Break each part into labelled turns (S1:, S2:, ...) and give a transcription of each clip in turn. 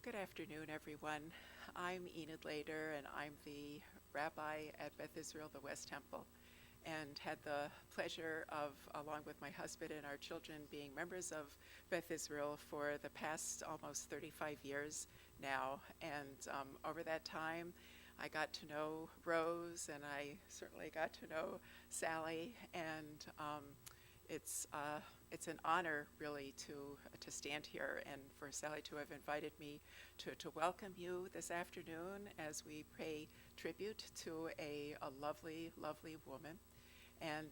S1: Good afternoon, everyone. I'm Enid Lader, and I'm the rabbi at Beth Israel, the West Temple, and had the pleasure of, along with my husband and our children, being members of Beth Israel for the past almost 35 years now. And over that time, I got to know Rose, and I certainly got to know Sally, and it's an honor really to stand here and for Sally to have invited me to welcome you this afternoon as we pay tribute to a lovely, lovely woman. And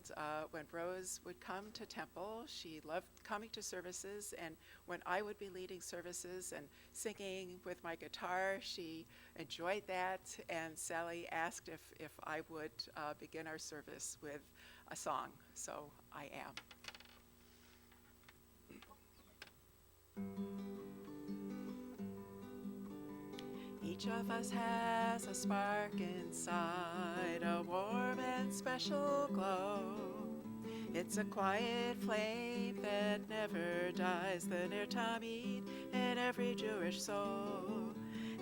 S1: when Rose would come to temple, she loved coming to services, and when I would be leading services and singing with my guitar, she enjoyed that, and Sally asked if I would begin our service with a song, so I am. Each of us has a spark inside, a warm and special glow. It's a quiet flame that never dies, the Ner Tamid in every Jewish soul.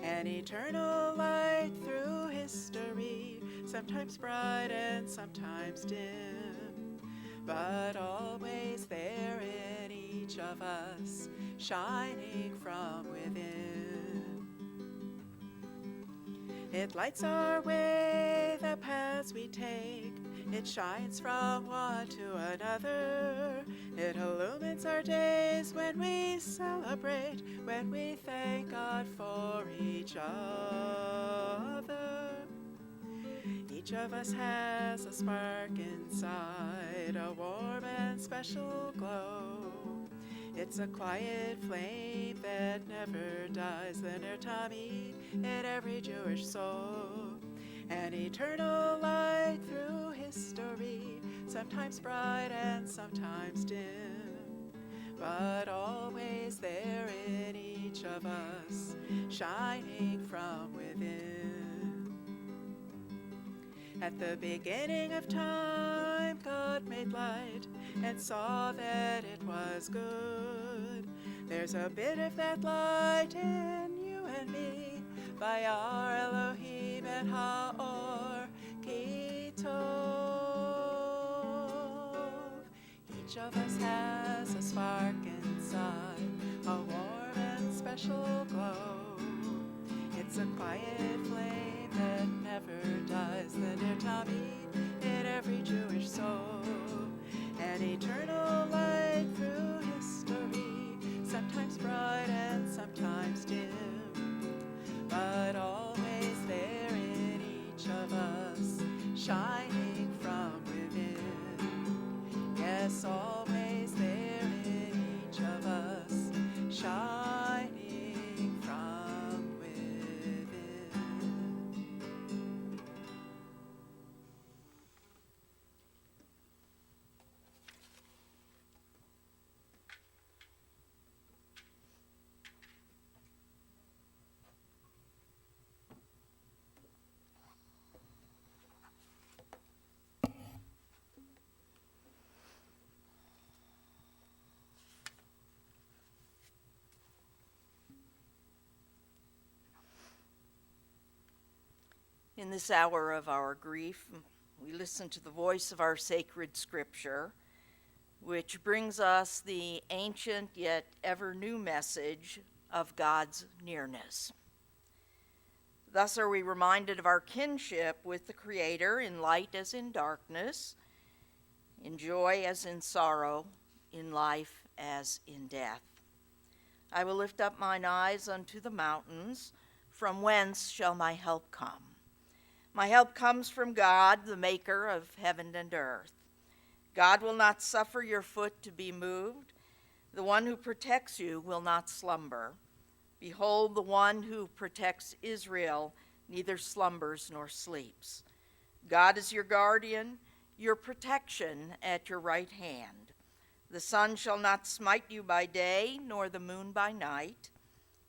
S1: An eternal light through history, sometimes bright and sometimes dim, but always there in each of us, shining from within. It lights our way, the paths we take. It shines from one to another. It illumines our days when we celebrate, when we thank God for each other. Each of us has a spark inside, a warm and special glow. It's a quiet flame that never dies, the Ner Tamid in every Jewish soul. An eternal light through history, sometimes bright and sometimes dim, but always there in each of us, shining from within. At the beginning of time, God made light and saw that it was good. There's a bit of that light in you and me, by our Elohim and Ha'or Kitov. Each of us has a spark inside, a warm and special glow. It's a quiet flame that never dies, the Ner Tamid in every Jewish soul. An eternal light through history, sometimes bright and sometimes dim, but always there in each of us, shining from within. Yes, always there in each of us, shining from within.
S2: In this hour of our grief, we listen to the voice of our sacred scripture, which brings us the ancient yet ever new message of God's nearness. Thus are we reminded of our kinship with the Creator in light as in darkness, in joy as in sorrow, in life as in death. I will lift up mine eyes unto the mountains, from whence shall my help come? My help comes from God, the maker of heaven and earth. God will not suffer your foot to be moved. The one who protects you will not slumber. Behold, the one who protects Israel neither slumbers nor sleeps. God is your guardian, your protection at your right hand. The sun shall not smite you by day, nor the moon by night.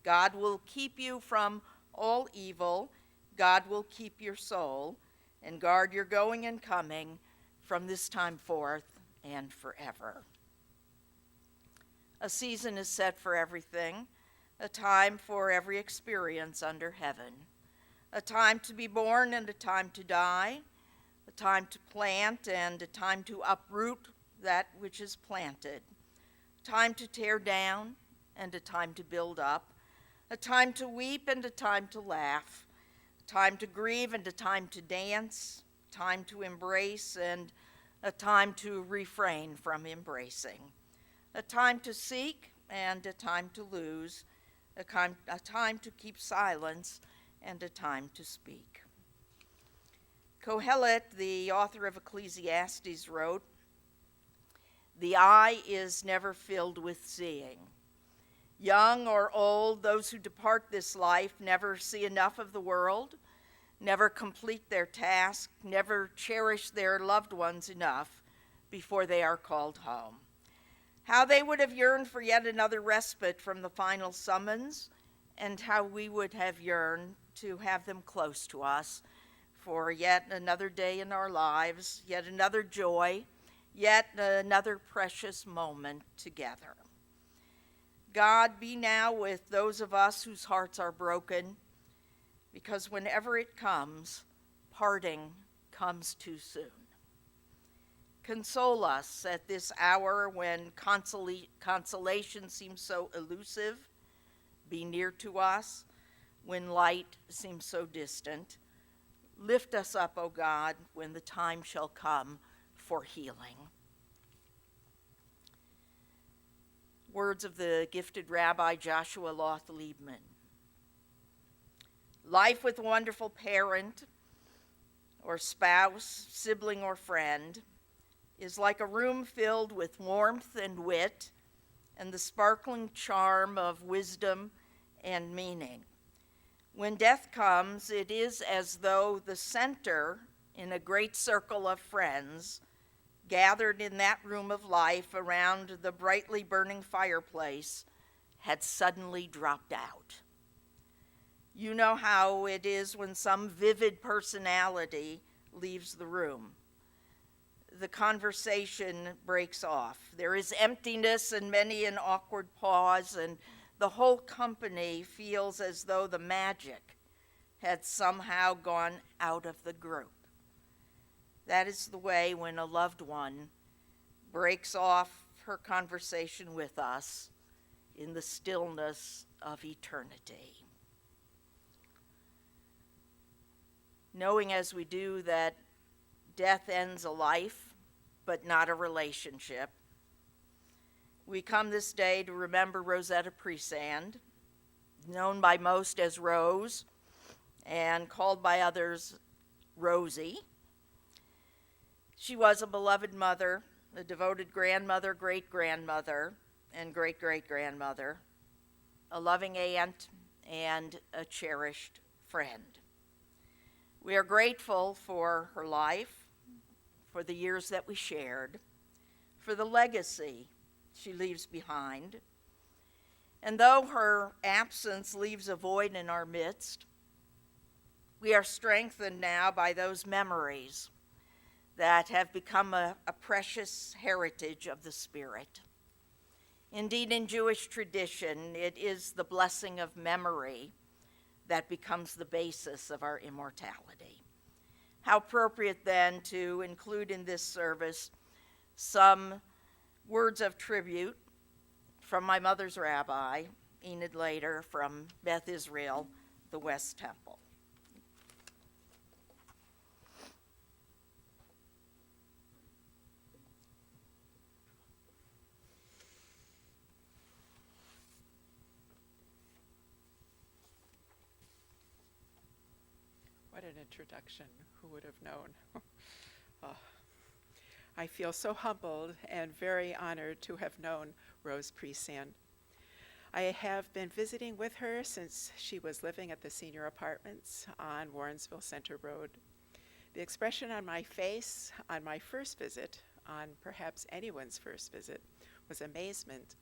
S2: God will keep you from all evil. God will keep your soul and guard your going and coming from this time forth and forever. A season is set for everything, a time for every experience under heaven, a time to be born and a time to die, a time to plant and a time to uproot that which is planted, a time to tear down and a time to build up, a time to weep and a time to laugh, a time to grieve and a time to dance, a time to embrace and a time to refrain from embracing, a time to seek and a time to lose, a time to keep silence and a time to speak. Kohelet, the author of Ecclesiastes, wrote, "The eye is never filled with seeing. Young or old, those who depart this life never see enough of the world, never complete their task, never cherish their loved ones enough before they are called home. How they would have yearned for yet another respite from the final summons, and how we would have yearned to have them close to us for yet another day in our lives, yet another joy, yet another precious moment together. God, be now with those of us whose hearts are broken, because whenever it comes, parting comes too soon. Console us at this hour when consolation seems so elusive. Be near to us when light seems so distant. Lift us up, O God, when the time shall come for healing." Words of the gifted Rabbi Joshua Loth Liebman. Life with a wonderful parent or spouse, sibling or friend is like a room filled with warmth and wit and the sparkling charm of wisdom and meaning. When death comes, it is as though the center in a great circle of friends gathered in that room of life around the brightly burning fireplace had suddenly dropped out. You know how it is when some vivid personality leaves the room. The conversation breaks off. There is emptiness and many an awkward pause, and the whole company feels as though the magic had somehow gone out of the group. That is the way when a loved one breaks off her conversation with us in the stillness of eternity. Knowing as we do that death ends a life, but not a relationship, we come this day to remember Rosetta Priesand, known by most as Rose, and called by others Rosie. She was a beloved mother, a devoted grandmother, great-grandmother, and great-great-grandmother, a loving aunt, and a cherished friend. We are grateful for her life, for the years that we shared, for the legacy she leaves behind. And though her absence leaves a void in our midst, we are strengthened now by those memories that have become a precious heritage of the Spirit. Indeed, in Jewish tradition, it is the blessing of memory that becomes the basis of our immortality. How appropriate then to include in this service some words of tribute from my mother's rabbi, Enid Later, from Beth Israel, the West Temple.
S1: What an introduction. Who would have known? Oh, I feel so humbled and very honored to have known Rose Priesand. I have been visiting with her since she was living at the senior apartments on Warrensville Center Road. The expression on my face on my first visit, on perhaps anyone's first visit, was amazement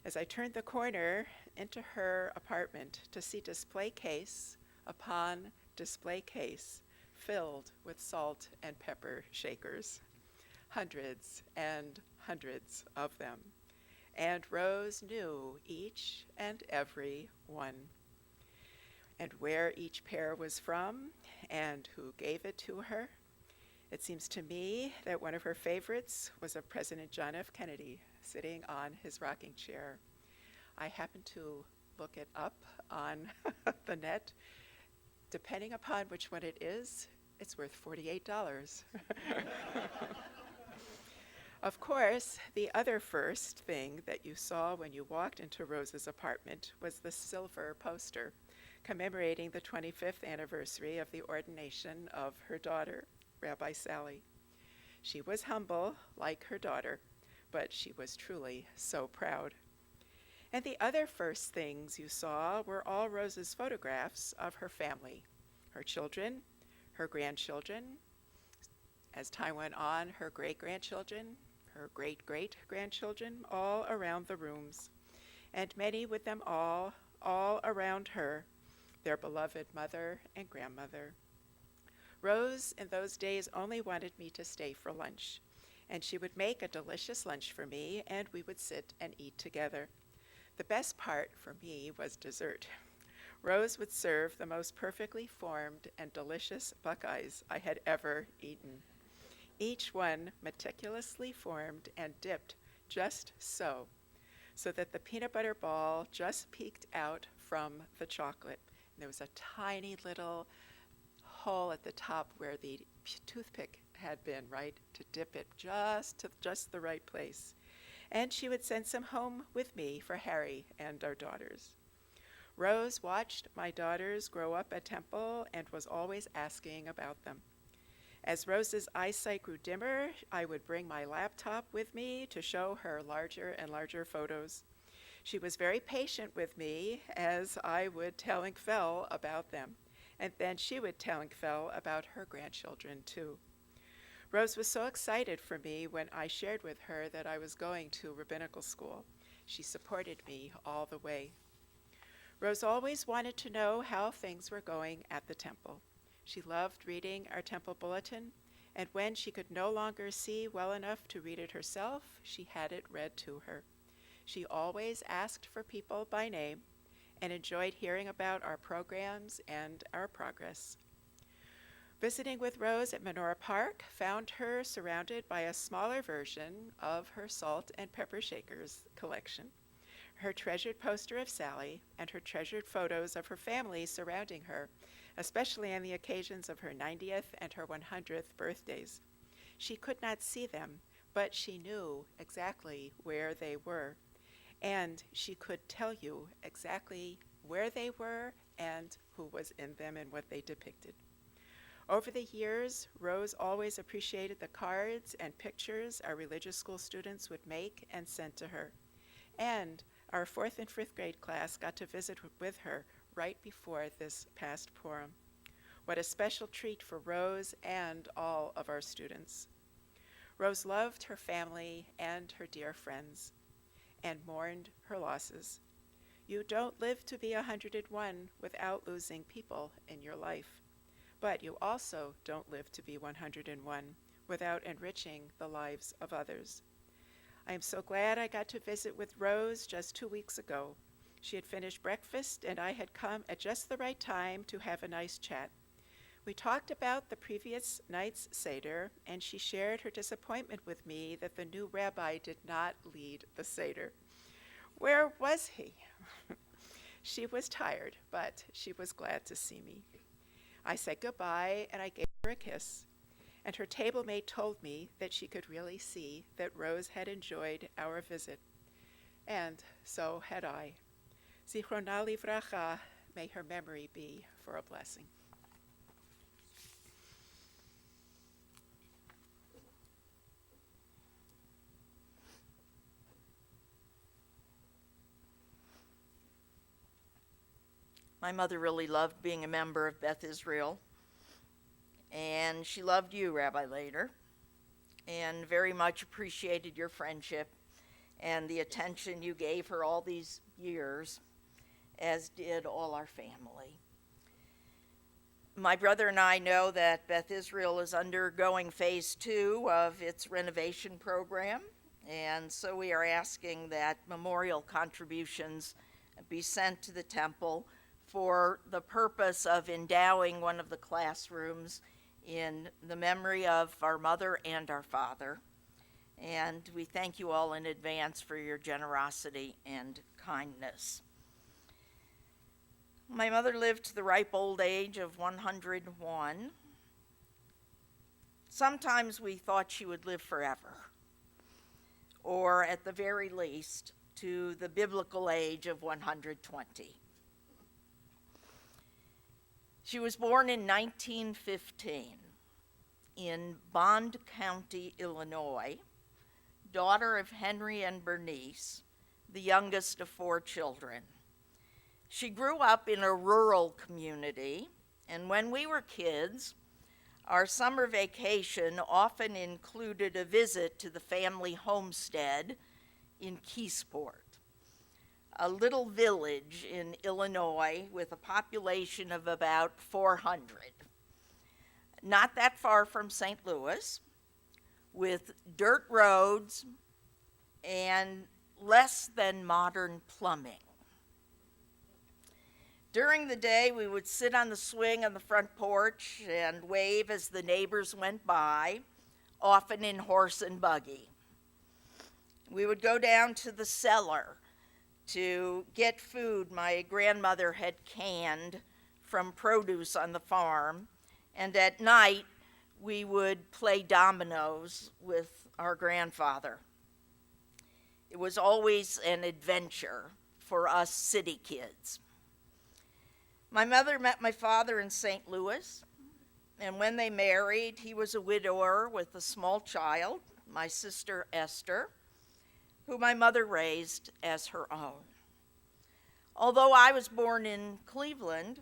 S1: as I turned the corner into her apartment to see display case upon display case filled with salt and pepper shakers, hundreds and hundreds of them. and Rose knew each and every one, and where each pair was from, and who gave it to her. It seems to me that one of her favorites was of President John F. Kennedy sitting on his rocking chair. I happened to look it up on the net. Depending upon which one it is, it's worth $48. Of course, the other first thing that you saw when you walked into Rose's apartment was the silver poster commemorating the 25th anniversary of the ordination of her daughter, Rabbi Sally. She was humble, like her daughter, but she was truly so proud. And the other first things you saw were all Rose's photographs of her family, her children, her grandchildren. As time went on, her great-grandchildren, her great-great-grandchildren, all around the rooms, and many with them all around her, their beloved mother and grandmother. Rose in those days only wanted me to stay for lunch, and she would make a delicious lunch for me, and we would sit and eat together. The best part for me was dessert. Rose would serve the most perfectly formed and delicious buckeyes I had ever eaten, each one meticulously formed and dipped just so that the peanut butter ball just peeked out from the chocolate. And there was a tiny little hole at the top where the toothpick had been, right, to dip it to just the right place. And she would send some home with me for Harry and our daughters. Rose watched my daughters grow up at Temple and was always asking about them. As Rose's eyesight grew dimmer, I would bring my laptop with me to show her larger and larger photos. She was very patient with me as I would tell Inkfell about them, and then she would tell Inkfell about her grandchildren too. Rose was so excited for me when I shared with her that I was going to rabbinical school. She supported me all the way. Rose always wanted to know how things were going at the temple. She loved reading our temple bulletin, and when she could no longer see well enough to read it herself, she had it read to her. She always asked for people by name and enjoyed hearing about our programs and our progress. Visiting with Rose at Menorah Park found her surrounded by a smaller version of her salt and pepper shakers collection, her treasured poster of Sally, and her treasured photos of her family surrounding her, especially on the occasions of her 90th and her 100th birthdays. She could not see them, but she knew exactly where they were, and she could tell you exactly where they were and who was in them and what they depicted. Over the years, Rose always appreciated the cards and pictures our religious school students would make and send to her. And our 4th and 5th grade class got to visit with her right before this past Purim. What a special treat for Rose and all of our students. Rose loved her family and her dear friends and mourned her losses. You don't live to be 101 without losing people in your life. But you also don't live to be 101 without enriching the lives of others. I am so glad I got to visit with Rose just 2 weeks ago. She had finished breakfast and I had come at just the right time to have a nice chat. We talked about the previous night's Seder, and she shared her disappointment with me that the new rabbi did not lead the Seder. Where was he? She was tired, but she was glad to see me. I said goodbye and I gave her a kiss, and her table mate told me that she could really see that Rose had enjoyed our visit, and so had I. Zichrona livracha, may her memory be for a blessing.
S2: My mother really loved being a member of Beth Israel, and she loved you, Rabbi Lader, and very much appreciated your friendship and the attention you gave her all these years, as did all our family. My brother and I know that Beth Israel is undergoing phase 2 of its renovation program, And so we are asking that memorial contributions be sent to the temple for the purpose of endowing one of the classrooms in the memory of our mother and our father. And we thank you all in advance for your generosity and kindness. My mother lived to the ripe old age of 101. Sometimes we thought she would live forever, or at the very least, to the biblical age of 120. She was born in 1915 in Bond County, Illinois, daughter of Henry and Bernice, the youngest of 4 children. She grew up in a rural community, and when we were kids, our summer vacation often included a visit to the family homestead in Keysport, a little village in Illinois with a population of about 400. Not that far from St. Louis, with dirt roads and less than modern plumbing. During the day, we would sit on the swing on the front porch and wave as the neighbors went by, often in horse and buggy. We would go down to the cellar to get food my grandmother had canned from produce on the farm, and at night, we would play dominoes with our grandfather. It was always an adventure for us city kids. My mother met my father in St. Louis, and when they married, he was a widower with a small child, my sister Esther, who my mother raised as her own. Although I was born in Cleveland,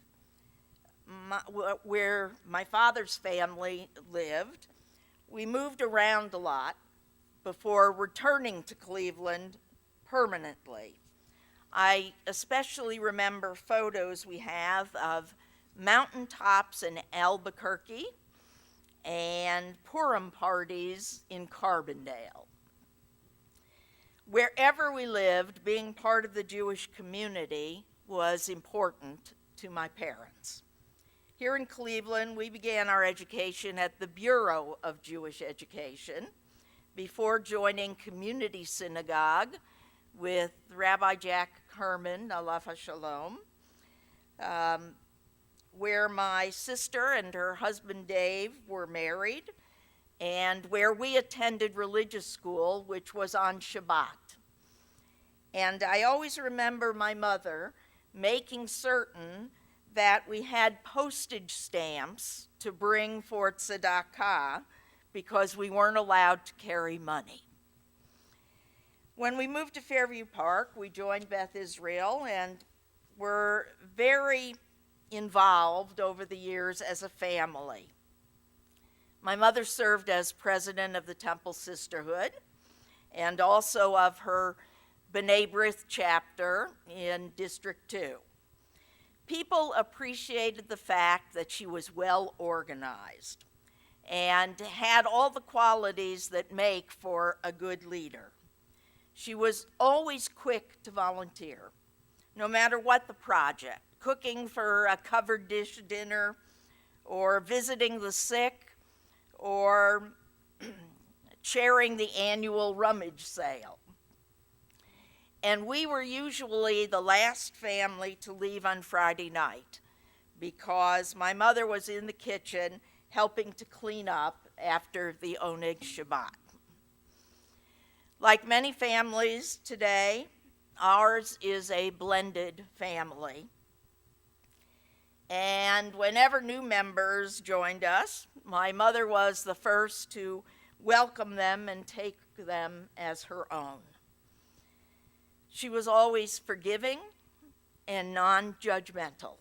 S2: where my father's family lived, we moved around a lot before returning to Cleveland permanently. I especially remember photos we have of mountaintops in Albuquerque and Purim parties in Carbondale. Wherever we lived, being part of the Jewish community was important to my parents. Here in Cleveland, we began our education at the Bureau of Jewish Education before joining Community Synagogue with Rabbi Jack Herman, alav hashalom, where my sister and her husband Dave were married, and where we attended religious school, which was on Shabbat. And I always remember my mother making certain that we had postage stamps to bring for tzedakah because we weren't allowed to carry money. When we moved to Fairview Park, we joined Beth Israel and were very involved over the years as a family. My mother served as president of the Temple Sisterhood and also of her B'nai B'rith chapter in District 2. People appreciated the fact that she was well organized and had all the qualities that make for a good leader. She was always quick to volunteer, no matter what the project, cooking for a covered dish dinner, or visiting the sick, or chairing the annual rummage sale. And we were usually the last family to leave on Friday night because my mother was in the kitchen helping to clean up after the Oneg Shabbat. Like many families today, ours is a blended family. And whenever new members joined us, my mother was the first to welcome them and take them as her own. She was always forgiving and non-judgmental.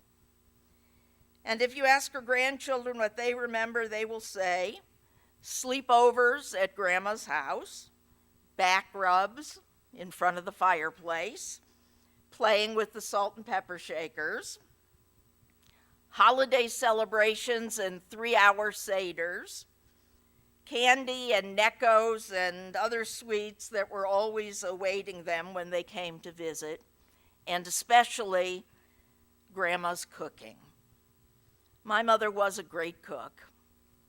S2: And if you ask her grandchildren what they remember, they will say sleepovers at Grandma's house, back rubs in front of the fireplace, playing with the salt and pepper shakers, holiday celebrations and 3-hour seders, candy and Neckos and other sweets that were always awaiting them when they came to visit, and especially Grandma's cooking. My mother was a great cook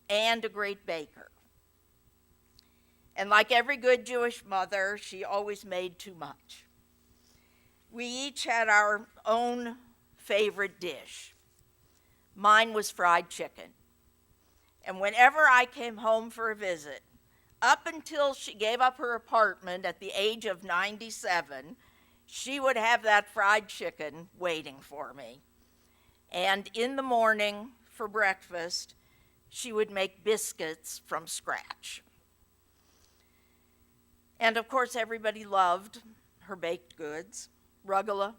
S2: and a great baker. And like every good Jewish mother, she always made too much. We each had our own favorite dish. Mine was fried chicken. And whenever I came home for a visit, up until she gave up her apartment at the age of 97, she would have that fried chicken waiting for me. And in the morning for breakfast, she would make biscuits from scratch. And of course, everybody loved her baked goods, rugelach,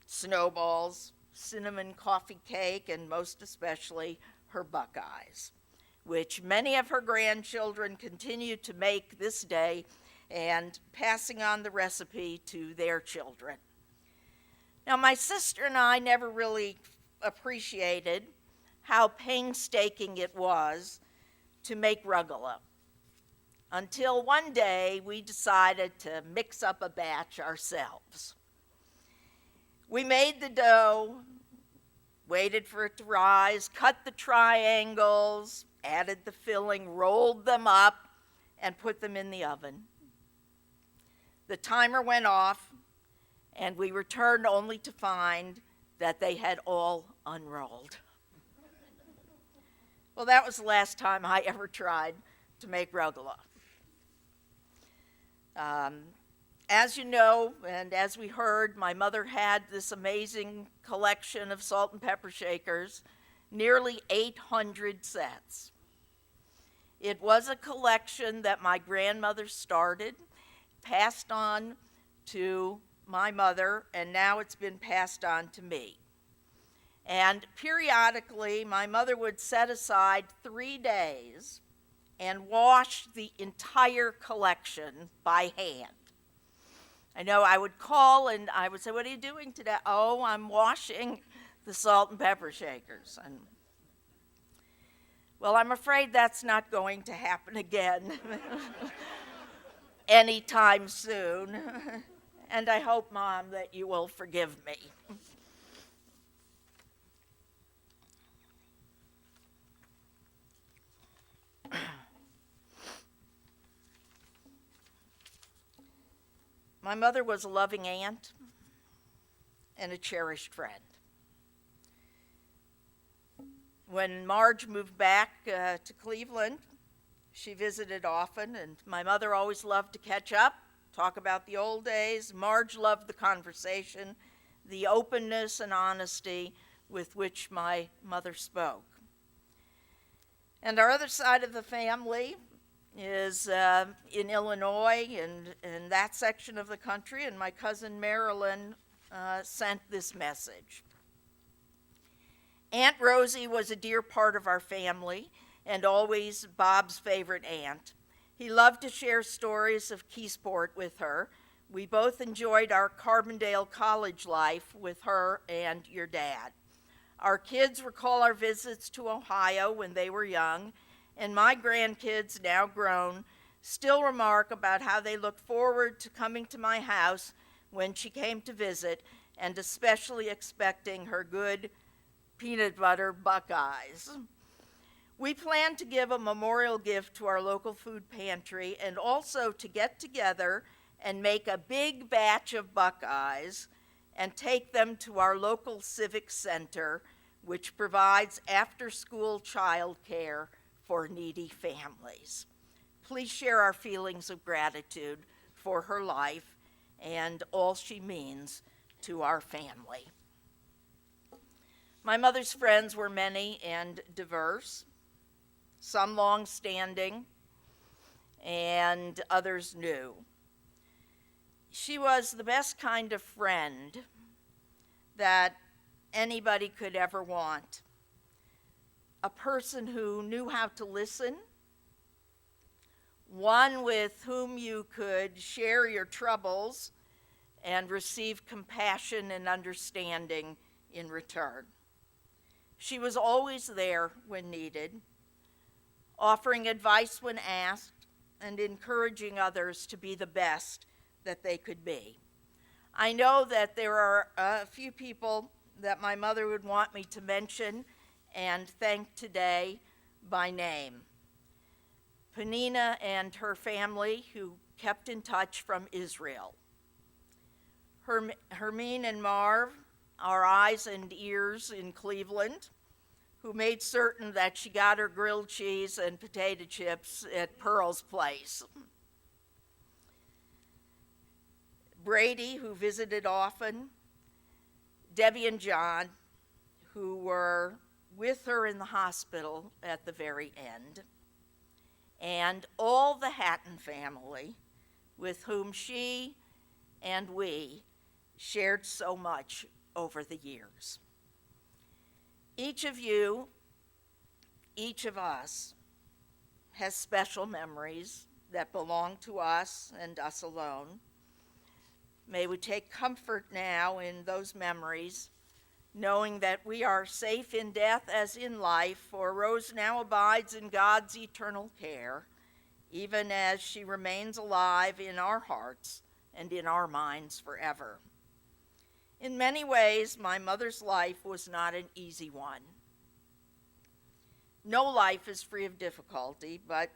S2: snowballs, cinnamon coffee cake, and most especially her buckeyes, which many of her grandchildren continue to make this day and passing on the recipe to their children. Now, my sister and I never really appreciated how painstaking it was to make rugelach until one day we decided to mix up a batch ourselves. We made the dough, waited for it to rise, cut the triangles, added the filling, rolled them up, and put them in the oven. The timer went off, and we returned only to find that they had all unrolled. Well, that was the last time I ever tried to make rugelach. As you know, and as we heard, my mother had this amazing collection of salt and pepper shakers, nearly 800 sets. It was a collection that my grandmother started, passed on to my mother, and now it's been passed on to me. And periodically, my mother would set aside 3 days and wash the entire collection by hand. I know I would call and I would say, "What are you doing today?" "Oh, I'm washing the salt and pepper shakers." And well, I'm afraid that's not going to happen again anytime soon. And I hope, Mom, that you will forgive me. My mother was a loving aunt and a cherished friend. When Marge moved back to Cleveland, she visited often, and my mother always loved to catch up, talk about the old days. Marge loved the conversation, the openness and honesty with which my mother spoke. And our other side of the family is in Illinois, in that section of the country, and my cousin Marilyn sent this message. Aunt Rosie was a dear part of our family and always Bob's favorite aunt. He loved to share stories of Keysport with her. We both enjoyed our Carbondale college life with her and your dad. Our kids recall our visits to Ohio when they were young, and my grandkids, now grown, still remark about how they looked forward to coming to my house when she came to visit, and especially expecting her good peanut butter buckeyes. We plan to give a memorial gift to our local food pantry and also to get together and make a big batch of buckeyes and take them to our local civic center, which provides after-school childcare for needy families. Please share our feelings of gratitude for her life and all she means to our family. My mother's friends were many and diverse, some long-standing and others new. She was the best kind of friend that anybody could ever want. A person who knew how to listen, one with whom you could share your troubles and receive compassion and understanding in return. She was always there when needed, offering advice when asked, and encouraging others to be the best that they could be. I know that there are a few people that my mother would want me to mention and thank today by name. Penina and her family, who kept in touch from Israel. Hermine and Marv, our eyes and ears in Cleveland, who made certain that she got her grilled cheese and potato chips at Pearl's place. Brady, who visited often. Debbie and John, who were with her in the hospital at the very end. And all the Hatton family, with whom she and we shared so much over the years. Each of you, each of us, has special memories that belong to us and us alone. May we take comfort now in those memories, knowing that we are safe in death as in life, for Rose now abides in God's eternal care, even as she remains alive in our hearts and in our minds forever. In many ways, my mother's life was not an easy one. No life is free of difficulty, but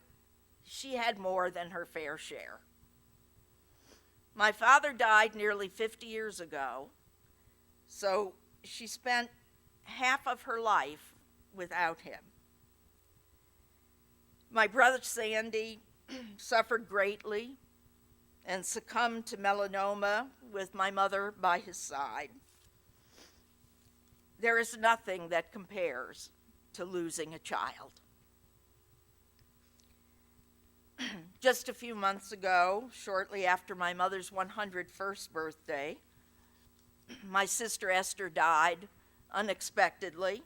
S2: she had more than her fair share. My father died nearly 50 years ago, so she spent half of her life without him. My brother Sandy suffered greatly and succumbed to melanoma with my mother by his side. There is nothing that compares to losing a child. Just a few months ago, shortly after my mother's 101st birthday, my sister Esther died unexpectedly,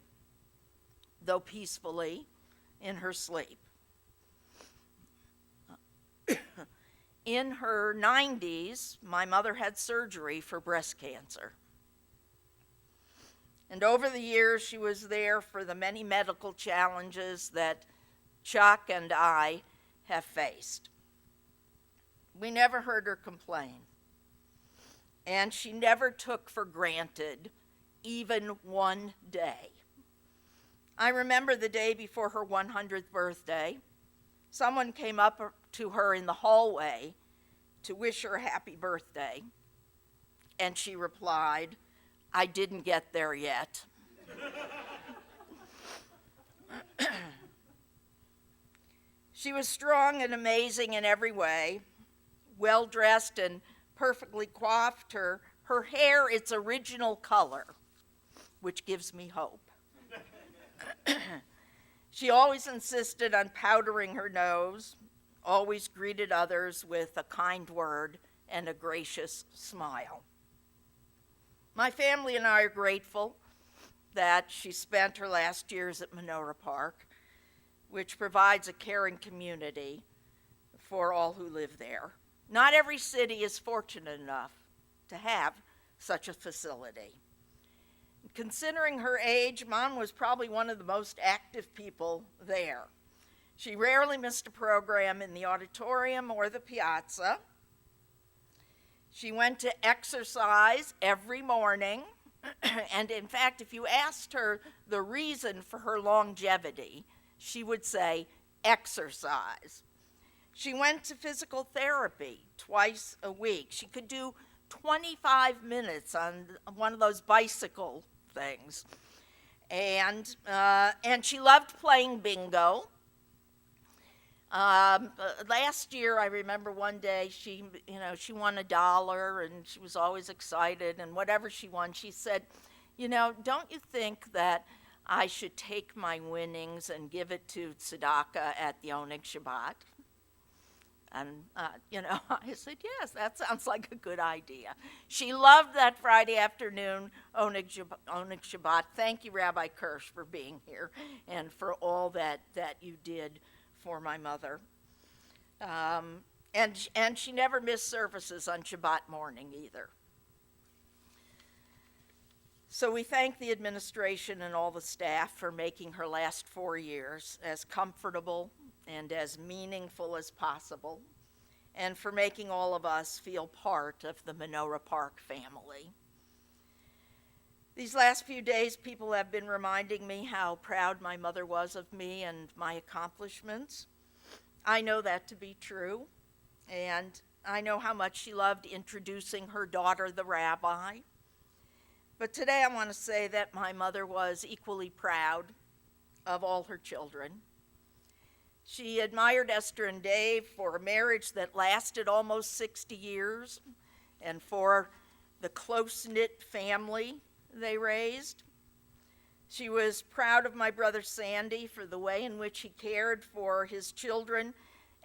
S2: though peacefully, in her sleep. In her 90s, my mother had surgery for breast cancer. And over the years, she was there for the many medical challenges that Chuck and I have faced. We never heard her complain. And she never took for granted even one day. I remember the day before her 100th birthday, someone came up to her in the hallway to wish her a happy birthday, and she replied, "I didn't get there yet." She was strong and amazing in every way, well-dressed and perfectly coiffed, her hair its original color, which gives me hope. She always insisted on powdering her nose, always greeted others with a kind word and a gracious smile. My family and I are grateful that she spent her last years at Menorah Park, which provides a caring community for all who live there. Not every city is fortunate enough to have such a facility. Considering her age, Mom was probably one of the most active people there. She rarely missed a program in the auditorium or the piazza. She went to exercise every morning, and in fact, if you asked her the reason for her longevity, she would say exercise. She went to physical therapy twice a week. She could do 25 minutes on one of those bicycle things. And she loved playing bingo. Last year, I remember one day she won $1 and she was always excited, and whatever she won, she said, "Don't you think that I should take my winnings and give it to tzedakah at the Oneg Shabbat?" And, I said, yes, that sounds like a good idea. She loved that Friday afternoon Oneg Shabbat. Thank you, Rabbi Kirsch, for being here and for all that you did for my mother. And she never missed services on Shabbat morning either. So we thank the administration and all the staff for making her last 4 years as comfortable and as meaningful as possible, and for making all of us feel part of the Menorah Park family. These last few days, people have been reminding me how proud my mother was of me and my accomplishments. I know that to be true, and I know how much she loved introducing her daughter, the rabbi. But today I want to say that my mother was equally proud of all her children. She admired Esther and Dave for a marriage that lasted almost 60 years and for the close-knit family they raised. She was proud of my brother Sandy for the way in which he cared for his children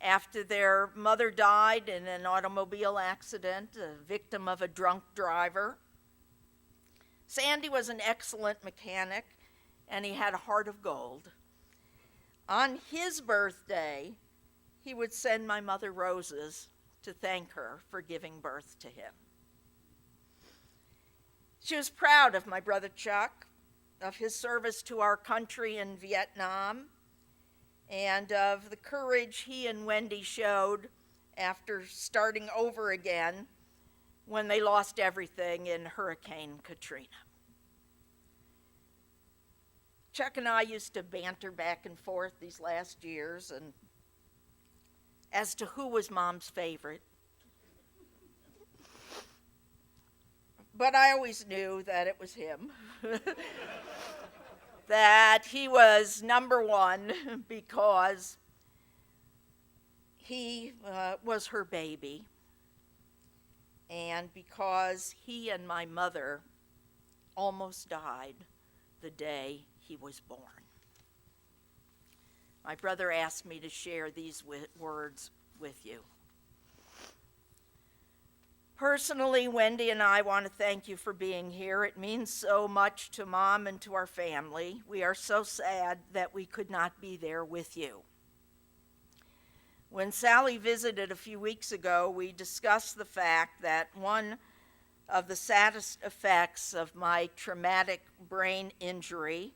S2: after their mother died in an automobile accident, a victim of a drunk driver. Sandy was an excellent mechanic, and he had a heart of gold. On his birthday, he would send my mother roses to thank her for giving birth to him. She was proud of my brother Chuck, of his service to our country in Vietnam, and of the courage he and Wendy showed after starting over again when they lost everything in Hurricane Katrina. Chuck and I used to banter back and forth these last years and as to who was Mom's favorite. But I always knew that it was him. That he was number one because he was her baby, and because he and my mother almost died the day he was born. My brother asked me to share these words with you. Personally, Wendy and I want to thank you for being here. It means so much to Mom and to our family. We are so sad that we could not be there with you. When Sally visited a few weeks ago, we discussed the fact that one of the saddest effects of my traumatic brain injury,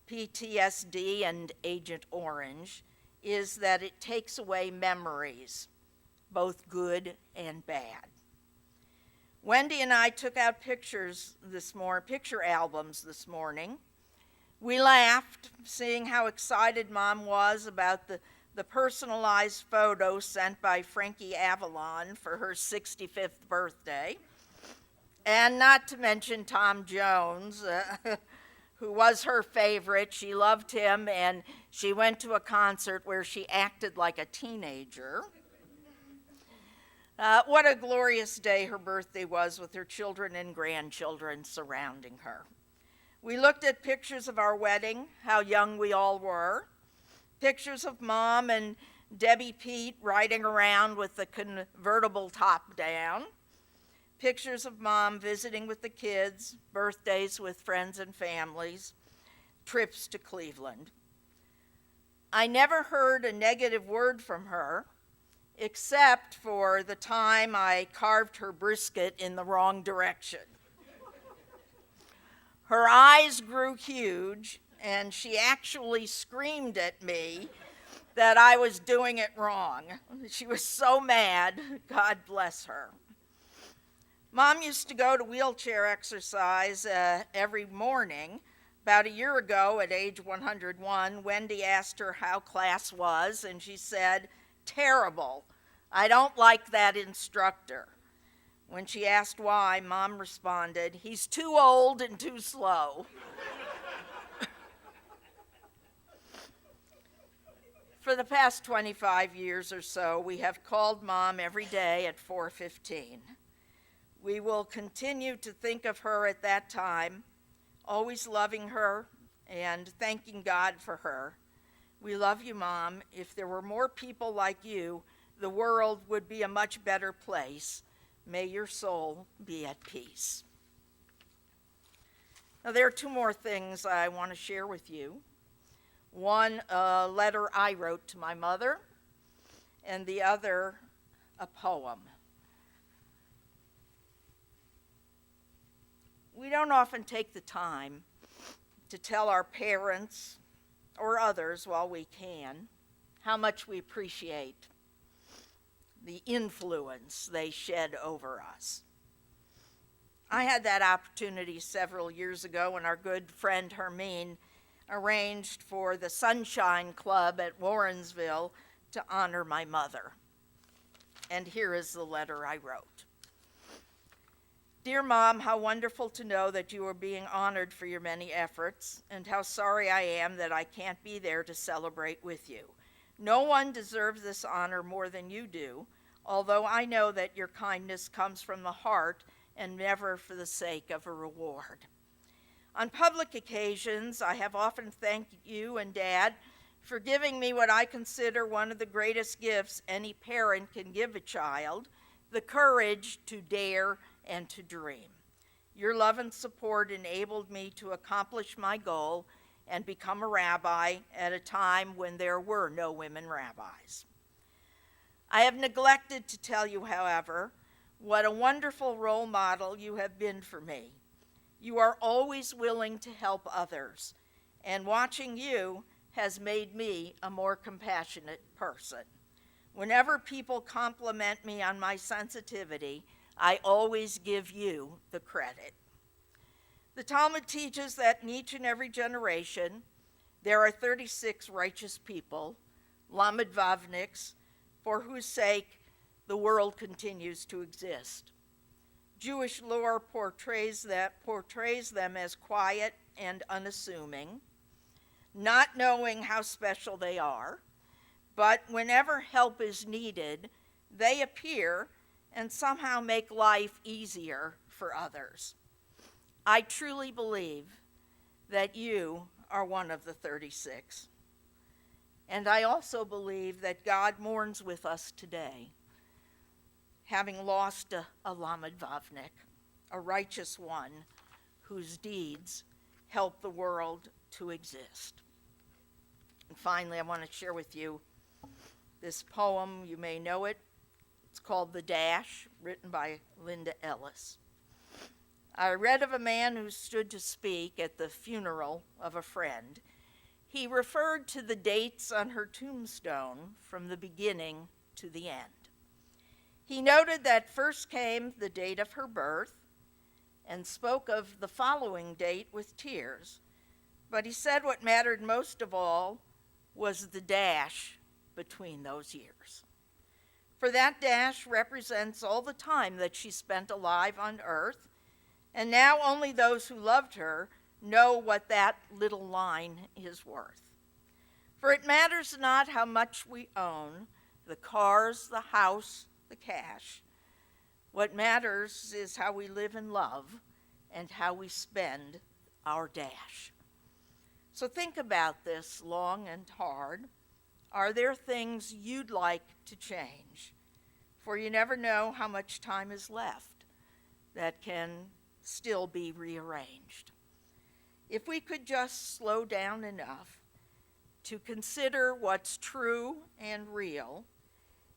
S2: PTSD and Agent Orange, is that it takes away memories, both good and bad. Wendy and I took out picture albums this morning. We laughed, seeing how excited Mom was about the personalized photo sent by Frankie Avalon for her 65th birthday. And not to mention Tom Jones, who was her favorite. She loved him, and she went to a concert where she acted like a teenager. What a glorious day her birthday was with her children and grandchildren surrounding her. We looked at pictures of our wedding, how young we all were, pictures of Mom and Debbie Pete riding around with the convertible top down, pictures of Mom visiting with the kids, birthdays with friends and families, trips to Cleveland. I never heard a negative word from her, except for the time I carved her brisket in the wrong direction. Her eyes grew huge, and she actually screamed at me that I was doing it wrong. She was so mad, God bless her. Mom used to go to wheelchair exercise every morning. About a year ago, at age 101, Wendy asked her how class was, and she said, "Terrible. I don't like that instructor." When she asked why, Mom responded, "He's too old and too slow." For the past 25 years or so, we have called Mom every day at 4:15. We will continue to think of her at that time, always loving her and thanking God for her. We love you, Mom. If there were more people like you, the world would be a much better place. May your soul be at peace. Now, there are two more things I want to share with you. One, a letter I wrote to my mother, and the other, a poem. we don't often take the time to tell our parents or others while we can how much we appreciate the influence they shed over us. I had that opportunity several years ago when our good friend Hermine arranged for the Sunshine Club at Warrensville to honor my mother. And here is the letter I wrote. Dear Mom, how wonderful to know that you are being honored for your many efforts, and how sorry I am that I can't be there to celebrate with you. No one deserves this honor more than you do, although I know that your kindness comes from the heart and never for the sake of a reward. On public occasions, I have often thanked you and Dad for giving me what I consider one of the greatest gifts any parent can give a child, the courage to dare and to dream. Your love and support enabled me to accomplish my goal and become a rabbi at a time when there were no women rabbis. I have neglected to tell you, however, what a wonderful role model you have been for me. You are always willing to help others, and watching you has made me a more compassionate person. Whenever people compliment me on my sensitivity, I always give you the credit. The Talmud teaches that in each and every generation, there are 36 righteous people, Lamed Vavniks, for whose sake the world continues to exist. Jewish lore portrays them as quiet and unassuming, not knowing how special they are, but whenever help is needed, they appear and somehow make life easier for others. I truly believe that you are one of the 36. And I also believe that God mourns with us today, having lost a Lamed Vavnik, a righteous one whose deeds help the world to exist. And finally, I want to share with you this poem. You may know it. It's called The Dash, written by Linda Ellis. I read of a man who stood to speak at the funeral of a friend. He referred to the dates on her tombstone from the beginning to the end. He noted that first came the date of her birth and spoke of the following date with tears. But he said what mattered most of all was the dash between those years. For that dash represents all the time that she spent alive on earth, and now only those who loved her know what that little line is worth. For it matters not how much we own, the cars, the house, the cash. What matters is how we live in love and how we spend our dash. So think about this long and hard. Are there things you'd like to change? For you never know how much time is left that can still be rearranged. If we could just slow down enough to consider what's true and real,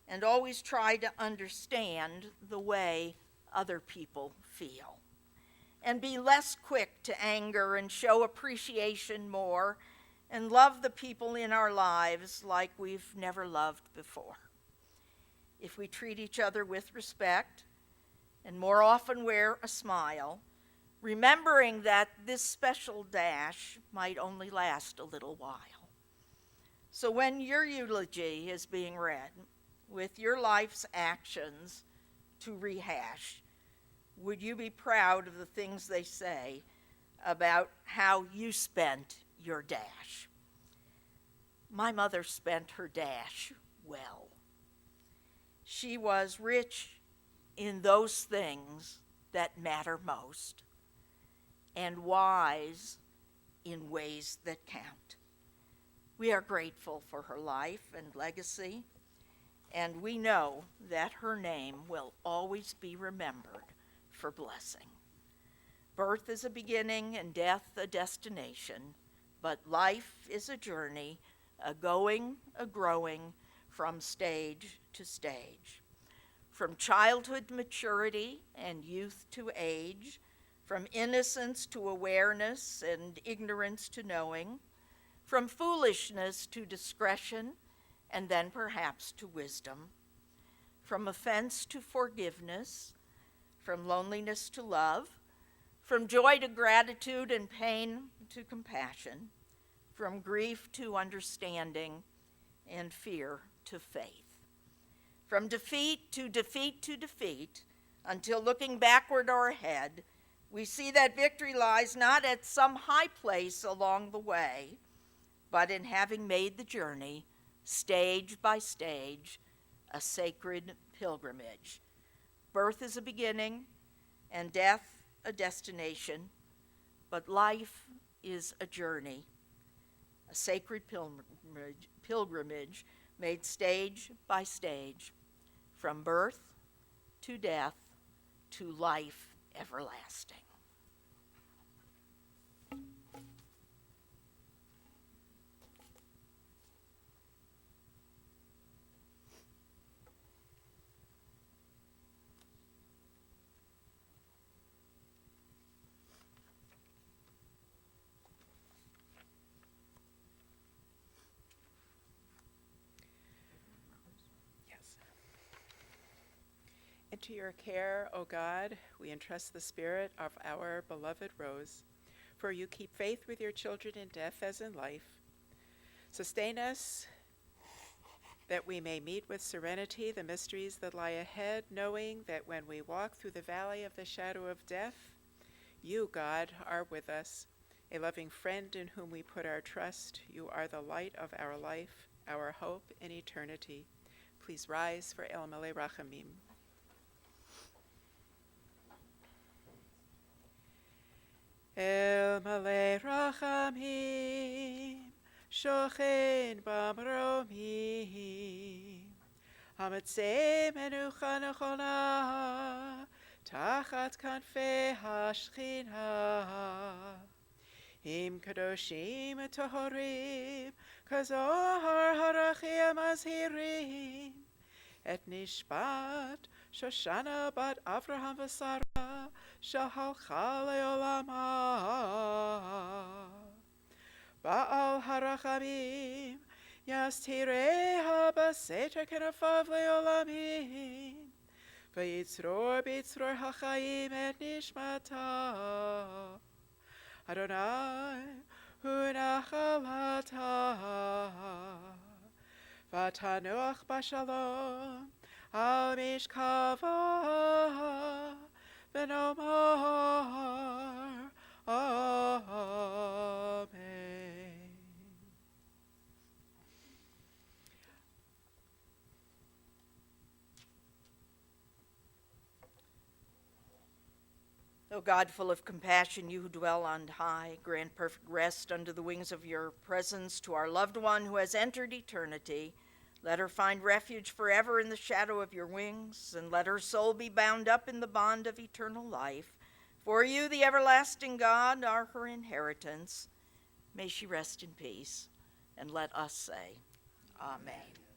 S2: and always try to understand the way other people feel, and be less quick to anger and show appreciation more, and love the people in our lives like we've never loved before. If we treat each other with respect, and more often wear a smile, remembering that this special dash might only last a little while. So when your eulogy is being read, with your life's actions to rehash, would you be proud of the things they say about how you spent your dash? My mother spent her dash well. She was rich in those things that matter most, and wise in ways that count. We are grateful for her life and legacy, and we know that her name will always be remembered for blessing. Birth is a beginning and death a destination, but life is a journey, a going, a growing from stage to stage. From childhood maturity and youth to age, from innocence to awareness and ignorance to knowing, from foolishness to discretion, and then perhaps to wisdom, from offense to forgiveness, from loneliness to love, from joy to gratitude and pain to compassion, from grief to understanding, and fear to faith. From defeat to defeat to defeat, until looking backward or ahead, we see that victory lies not at some high place along the way, but in having made the journey, stage by stage, a sacred pilgrimage. Birth is a beginning, and death a destination, but life is a journey, a sacred pilgrimage made stage by stage, from birth to death to life everlasting.
S1: Yes. Into your care, O God, we entrust the spirit of our beloved Rose, for you keep faith with your children in death as in life. Sustain us that we may meet with serenity the mysteries that lie ahead, knowing that when we walk through the valley of the shadow of death, you, God, are with us, a loving friend in whom we put our trust. You are the light of our life, our hope in eternity. Please rise for El Malei Rachamim. El Malei Rachamim, Shochen Bamromim, Hamatzei Menucha Nechona, Tachat Kanfei HaShechina, Im Kadoshim Tohorim, Kazohar Harachim Azhirim, Et Nishpat Shoshana Bat Avraham V'Sara, Shahalcha Le'olama. Ba'al Harachamim, Yastireha B'Seter Kenafav Le'olamim, V'yitzror B'yitzror HaChaim Et Nishmata. Adonai hu nachalata, v'tanuach b'shalom al mishkava v'nomar amen.
S2: O God, full of compassion, you who dwell on high, grant perfect rest under the wings of your presence to our loved one who has entered eternity. Let her find refuge forever in the shadow of your wings, and let her soul be bound up in the bond of eternal life. For you, the everlasting God, are her inheritance. May she rest in peace, and let us say, Amen.